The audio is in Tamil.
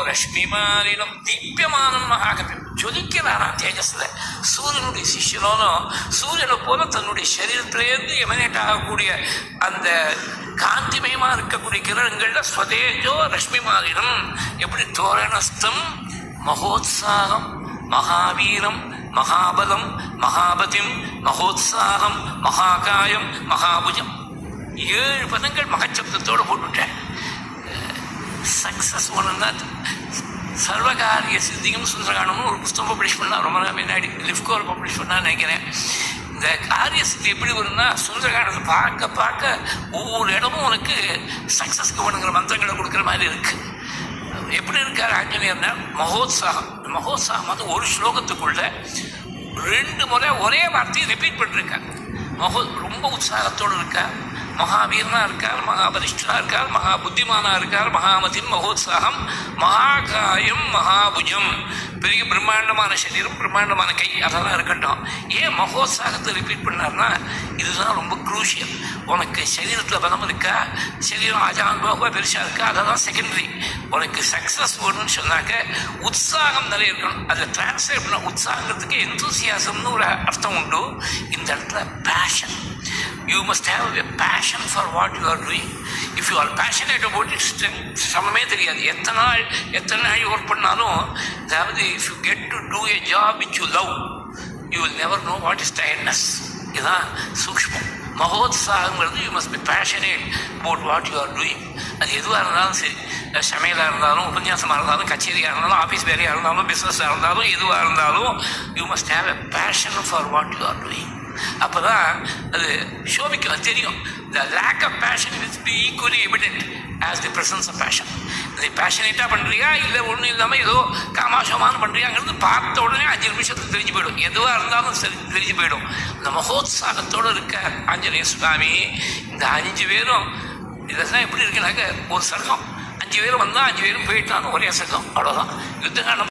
ரஷ்மிமாலினம் திவ்யமானம் மகாகவி ஜொலிக்கிறானா தேஜஸ்ல. சூரியனுடைய சிஷ்யனோனோ சூரியனை போல தன்னுடைய சரீரத்திலேருந்து எமனேட் ஆகக்கூடிய அந்த காந்திமயமா இருக்கக்கூடிய கிரணங்கள்ல ஸ்வதேஜோ ரஷ்மிமாலினம். எப்படி தோரணஸ்தம் மகோத்சாகம் மகாவீரம் மகாபலம் மகாபதிம் மகோத்சாகம் மகாகாயம் மகாபுஜம் 7 பதங்கள் மகச்சப்தத்தோடு போட்டுவிட்டேன். சக்சஸ் ஒன்றுன்னா சர்வகாரிய சித்தியும் சுந்தரகாண்டமும் ஒரு புஸ்தகம் பப்ளிஷ் பண்ணால் ரொம்ப நாள் முன்னாடி லிஃப்கோவில் பப்ளிஷ் பண்ணால் நினைக்கிறேன். இந்த காரிய சித்தி எப்படி வரும்னா சுந்தரகாண்டத்தை பார்க்க பார்க்க ஒவ்வொரு இடமும் உனக்கு சக்ஸஸ்க்கு வேணுங்கிற மந்திரங்களை கொடுக்குற மாதிரி இருக்குது. எப்படி இருக்கார் ஆஞ்சநேயர்னா மகோத்சாகம். மகோத்சாகம் வந்து ஒரு ஸ்லோகத்துக்குள்ள 2 முறை ஒரே வார்த்தையை ரிப்பீட் பண்ணிருக்கார். ரொம்ப உற்சாகத்தோடு இருக்கார், மகாவீரனா இருக்கார், மகாபரிஷ்டனா இருக்கார், மகா புத்திமானா இருக்கார், மகாமதிம் மகோத்சாகம் மகாகாயம் மகாபுஜம். பெரிய பிரம்மாண்டமான சரீரம் பிரம்மாண்டமான கை அதெல்லாம் இருக்கட்டும். ஏன் மகோத்சாகத்தை ரிப்பீட் பண்ணார்னா இதுதான் ரொம்ப குரூஷியல். உனக்கு சரீரத்தில் பலம் இருக்கா, சரீரம் அஜானுபாக பெருசாக இருக்கா, அதெல்லாம் செகண்டரி. உனக்கு சக்ஸஸ் வேணும்னு சொன்னாக்க உற்சாகம் நிறைய இருக்கணும். அதை டிரான்ஸ்லேட் பண்ண உற்சாகத்துக்கு எந்தூசியாசம்னு ஒரு அர்த்தம் உண்டு. இந்த இடத்துல fashion. You must have a passion for what you are doing. If you are passionate about it, சமமே தெரியாது. எத்தனை நாள் ஒர்க் பண்ணாலும், அதாவது if you get to do a job which you love, you will never know what is tiredness. இதுதான் சூக்ஷ்மம். மகோத்சாகங்கிறது you must be passionate about what you are doing. அது எதுவாக இருந்தாலும் சரி, சமையலாக இருந்தாலும், உபன்யாசமாக இருந்தாலும், கச்சேரியாக இருந்தாலும், ஆஃபீஸ் வேலையாக இருந்தாலும், பிஸ்னஸாக இருந்தாலும், எதுவாக இருந்தாலும் you must have a passion for what you are doing. அப்போ தான் அது ஷோபிக்கும், தெரியும். The lack of passion will be equally evident as the presence of passion. நீ பேஷனேட்டாக பண்ணுறியா இல்லை ஒன்றும் இல்லாமல் ஏதோ காமாசமானு பண்ணுறியாங்கிறது பார்த்த உடனே 5 நிமிஷத்துக்கு தெரிஞ்சு போயிடும். எதுவாக இருந்தாலும் சரி தெரிஞ்சு போயிடும். இந்த மகோத்சாகத்தோடு இருக்க ஆஞ்சநேய சுவாமி. இந்த 5 பேரும் இதெல்லாம் எப்படி இருக்குனாக்க ஒரு சர்க்கம். 5 பேரும் வந்தால் 5 பேரும் போயிட்டாலும் ஒரே சர்க்கம், அவ்வளோதான். யுத்தகாண்டம்